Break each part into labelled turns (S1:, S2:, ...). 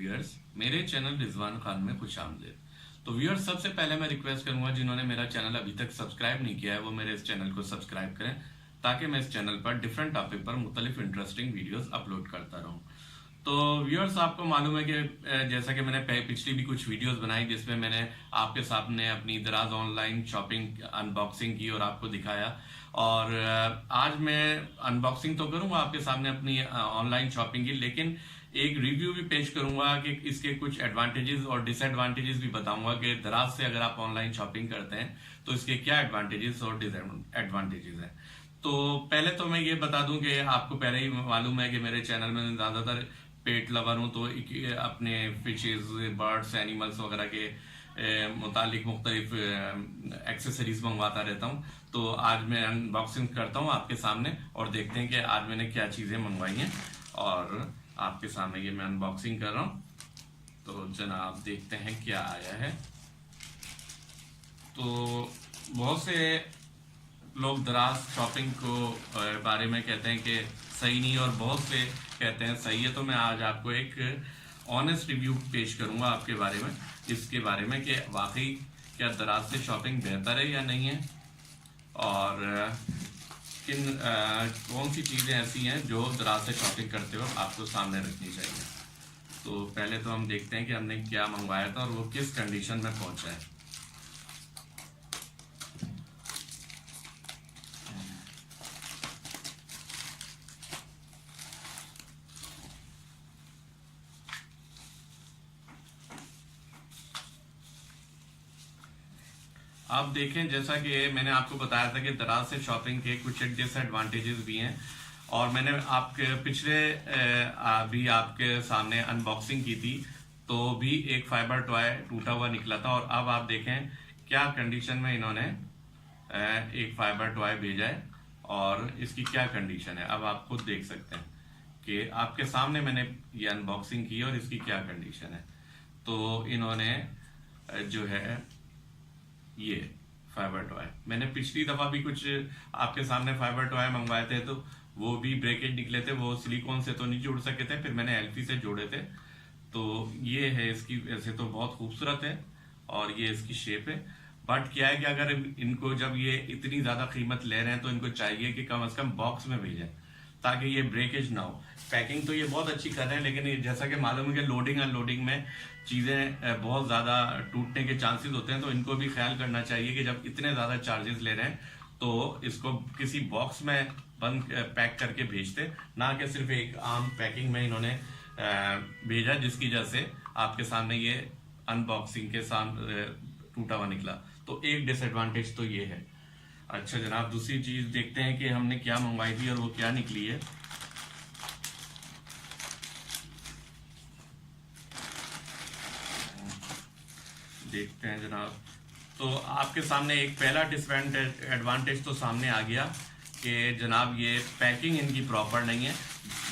S1: Viewers, मेरे channel Rizwan Khan में खुश आमदीद। तो व्यूअर्स, सबसे पहले मैं रिक्वेस्ट करूंगा जिन्होंने मेरा चैनल अभी तक सब्सक्राइब नहीं किया है वो मेरे इस चैनल को सब्सक्राइब करें, ताकि मैं इस चैनल पर डिफरेंट टॉपिक पर मुख्तलिफ इंटरेस्टिंग वीडियोस अपलोड करता रहूं। तो व्यूअर्स, आपको मालूम है कि जैसा कि मैंने पिछली भी कुछ वीडियोस बनाई जिसमें मैंने आपके सामने अपनी दराज ऑनलाइन शॉपिंग अनबॉक्सिंग की और आपको दिखाया। और आज मैं अनबॉक्सिंग तो करूंगा आपके सामने अपनी ऑनलाइन शॉपिंग की, लेकिन एक रिव्यू भी पेश करूंगा कि इसके कुछ एडवांटेजेस और डिसएडवांटेजेस भी बताऊंगा कि दराज से अगर आप ऑनलाइन शॉपिंग करते हैं तो इसके क्या एडवांटेजेस और डिसएडवांटेजेस हैं। तो पहले तो मैं ये बता दूं कि आपको पहले ही मालूम है कि मेरे चैनल में ज्यादातर पेट लवर हूं, तो अपने फिशेज, बर्ड्स, एनिमल्स वगैरह के मुतालिक मुख्तलिफ एक्सेसरीज मंगवाता रहता हूं। तो आज मैं अनबॉक्सिंग करता हूं आपके सामने और देखते हैं कि आज मैंने क्या चीजें मंगवाई हैं, और आपके सामने ये मैं अनबॉक्सिंग कर रहा हूं। तो जनाब देखते हैं क्या आया है। तो बहुत से लोग दराज शॉपिंग को बारे में कहते हैं कि सही नहीं, और बहुत से कहते हैं सही है। तो मैं आज आपको एक ऑनेस्ट रिव्यू पेश करूंगा आपके बारे में, इसके बारे में कि वाकई क्या दराज से शॉपिंग बेहतर है या नहीं है, और किन कौन सी चीज़ें ऐसी हैं जो दराज से शॉपिंग करते वक्त आपको सामने रखनी चाहिए। तो पहले तो हम देखते हैं कि हमने क्या मंगवाया था और वो किस कंडीशन में पहुंचा है। आप देखें, जैसा कि मैंने आपको बताया था कि दराज से शॉपिंग के कुछ डिसएडवांटेजेस भी हैं, और मैंने आपके पिछले भी आपके सामने अनबॉक्सिंग की थी तो भी एक फाइबर टॉय टूटा हुआ निकला था। और अब आप देखें क्या कंडीशन में इन्होंने एक फाइबर टॉय भेजा है और इसकी क्या कंडीशन है। अब आप खुद देख सकते हैं कि आपके सामने मैंने ये अनबॉक्सिंग की और इसकी क्या कंडीशन है। तो इन्होंने जो है ये फाइबर टॉय, मैंने पिछली दफा भी कुछ आपके सामने फाइबर टॉय मंगवाए थे तो वो भी ब्रेकेज निकले थे, वो सिलिकॉन से तो नहीं जुड़ सके थे, फिर मैंने एल्फी से जोड़े थे। तो ये है इसकी, ऐसे तो बहुत खूबसूरत है और ये इसकी शेप है। बट क्या है कि अगर इनको जब ये इतनी ज्यादा कीमत ले रहे हैं तो इनको चाहिए कि कम से कम बॉक्स में भेजें ताकि ये ब्रेकेज ना हो। पैकिंग तो ये बहुत अच्छी कर रहे हैं, लेकिन जैसा कि मालूम है कि लोडिंग अनलोडिंग में चीज़ें बहुत ज़्यादा टूटने के चांसेस होते हैं, तो इनको भी ख्याल करना चाहिए कि जब इतने ज़्यादा चार्जेस ले रहे हैं तो इसको किसी बॉक्स में बंद पैक करके भेजते, ना कि सिर्फ एक आम पैकिंग में इन्होंने भेजा जिसकी वजह से आपके सामने ये अनबॉक्सिंग के सामने टूटा हुआ निकला। तो एक डिसएडवांटेज तो ये है। अच्छा जनाब, दूसरी चीज देखते हैं कि हमने क्या मंगवाई थी और वो क्या निकली है। देखते हैं जनाब। तो आपके सामने एक पहला डिसएडवांटेज तो सामने आ गया कि जनाब ये पैकिंग इनकी प्रॉपर नहीं है।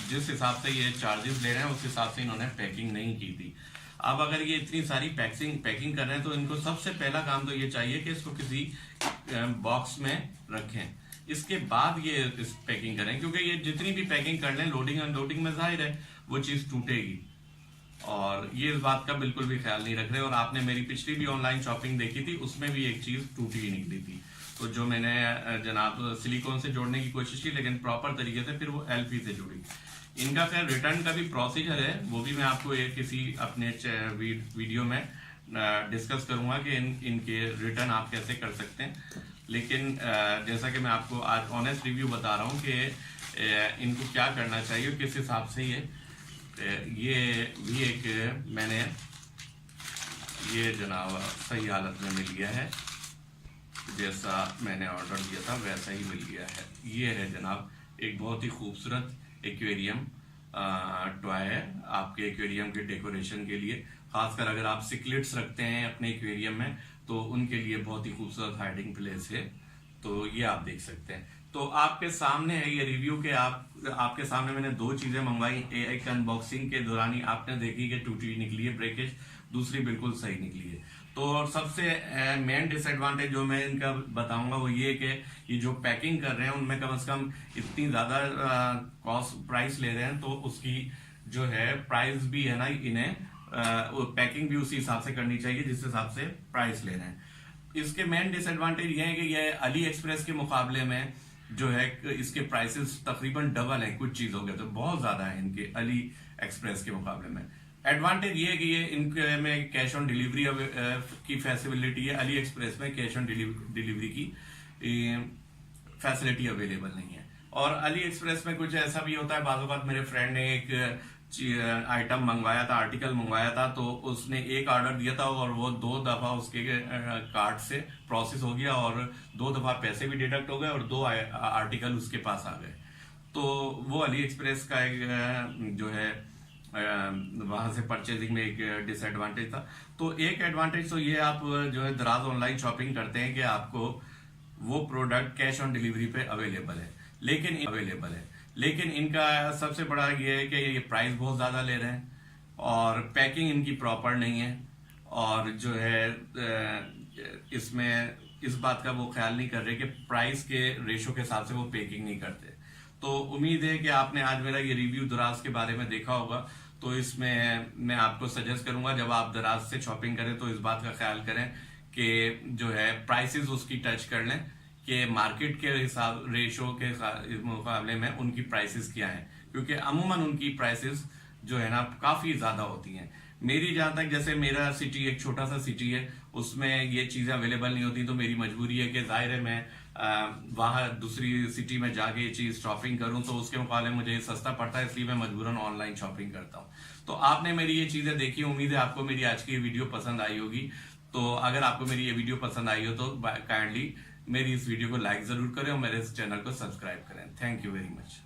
S1: जिस हिसाब से ये चार्जेस ले रहे हैं उस हिसाब से इन्होंने पैकिंग नहीं की थी। अब अगर ये इतनी सारी पैकिंग कर रहे हैं तो इनको सबसे पहला काम तो ये चाहिए कि इसको किसी बॉक्स में रखें, इसके बाद ये इस पैकिंग करें, क्योंकि ये जितनी भी पैकिंग कर लें लोडिंग अनलोडिंग में जाहिर है वो चीज टूटेगी, और ये इस बात का बिल्कुल भी ख्याल नहीं रख रहे। और आपने मेरी पिछली भी ऑनलाइन शॉपिंग देखी थी, उसमें भी एक चीज टूटी ही निकली थी, तो जो मैंने जनाब सिलिकॉन से जोड़ने की कोशिश की लेकिन प्रॉपर तरीके से फिर वो एलपी से जुड़ी। इनका खैर रिटर्न का भी प्रोसीजर है, वो भी मैं आपको एक किसी अपने वीडियो में डिस्कस करूंगा कि इनके रिटर्न आप कैसे कर सकते हैं। लेकिन जैसा कि मैं आपको आज ऑनेस्ट रिव्यू बता रहा हूं कि इनको क्या करना चाहिए, किस हिसाब से ये भी एक मैंने ये जनाब सही हालत में मिल गया है, जैसा मैंने ऑर्डर दिया था वैसा ही मिल गया है। ये है जनाब एक बहुत ही खूबसूरत एक्वेरियम टॉय है आपके एक्वेरियम के डेकोरेशन के लिए। खासकर अगर आप सिक्लेट्स रखते हैं अपने एक्वेरियम में तो उनके लिए बहुत ही खूबसूरत हाइडिंग प्लेस है। तो ये आप देख सकते हैं। तो आपके सामने है ये रिव्यू के आपके सामने मैंने दो चीजें मंगवाई। एक अनबॉक्सिंग के दौरान ही आपने देखी कि टूटी निकली है ब्रेकेज, दूसरी बिल्कुल सही निकली है। तो सबसे मेन डिसएडवांटेज जो मैं इनका बताऊंगा वो ये कि ये जो पैकिंग कर रहे हैं उनमें कम से कम इतनी ज्यादा कॉस्ट प्राइस ले रहे हैं, तो उसकी जो है प्राइस भी है ना इन्हें वो पैकिंग भी उसी हिसाब से करनी चाहिए जिस हिसाब से प्राइस ले रहे हैं। इसके मेन डिसएडवांटेज ये है कि ये अली एक्सप्रेस के मुकाबले में जो है इसके प्राइसेस तकरीबन डबल हैं कुछ चीजों के, तो बहुत ज्यादा है इनके अली एक्सप्रेस के मुकाबले में। एडवांटेज ये है कि ये इनके में कैश ऑन डिलीवरी की फैसिलिटी है, अली एक्सप्रेस में कैश ऑन डिलीवरी की फैसिलिटी अवेलेबल नहीं है। और अली एक्सप्रेस में कुछ ऐसा भी होता है, बाज़ औक़ात मेरे फ्रेंड ने एक आइटम मंगवाया था, आर्टिकल मंगवाया था, तो उसने एक ऑर्डर दिया था और वो 2 दफा उसके कार्ड से प्रोसेस हो गया और 2 दफा पैसे भी डिडक्ट हो गए और 2 आर्टिकल उसके पास आ गए। तो वो अली एक्सप्रेस का एक जो है वहां से परचेजिंग में एक डिसएडवांटेज था। तो एक एडवांटेज तो ये आप जो है दराज ऑनलाइन शॉपिंग करते हैं कि आपको वो प्रोडक्ट कैश ऑन डिलीवरी पे अवेलेबल है, लेकिन इनका सबसे बड़ा ये है कि ये प्राइस बहुत ज्यादा ले रहे हैं और पैकिंग इनकी प्रॉपर नहीं है, और जो है इसमें इस बात का वो ख्याल नहीं कर रहे कि प्राइस के रेशो के हिसाब से वो पैकिंग नहीं करते। तो उम्मीद है कि आपने आज मेरा ये रिव्यू दराज के बारे में देखा होगा, तो इसमें मैं आपको सजेस्ट करूंगा जब आप दराज से शॉपिंग करें तो इस बात का ख्याल करें कि जो है प्राइसेस उसकी टच कर लें कि मार्केट के हिसाब रेशो के मुकाबले में उनकी प्राइसेस क्या हैं, क्योंकि अमूमन उनकी प्राइसेस जो है ना काफी ज्यादा होती हैं। मेरी जहां तक, जैसे मेरा सिटी एक छोटा सा सिटी है, उसमें ये चीजें अवेलेबल नहीं होती, तो मेरी मजबूरी है कि जाहिर है मैं वहां दूसरी सिटी में जाके ये चीज शॉपिंग करूं, तो उसके मुकाबले मुझे सस्ता पड़ता है, इसलिए मैं मजबूरन ऑनलाइन शॉपिंग करता हूं। तो आपने मेरी ये चीजें देखी, उम्मीद है आपको मेरी आज की वीडियो पसंद आई होगी। तो अगर आपको मेरी ये वीडियो पसंद आई हो तो काइंडली मेरी इस वीडियो को लाइक जरूर करें और मेरे इस चैनल को सब्सक्राइब करें। Thank you very much.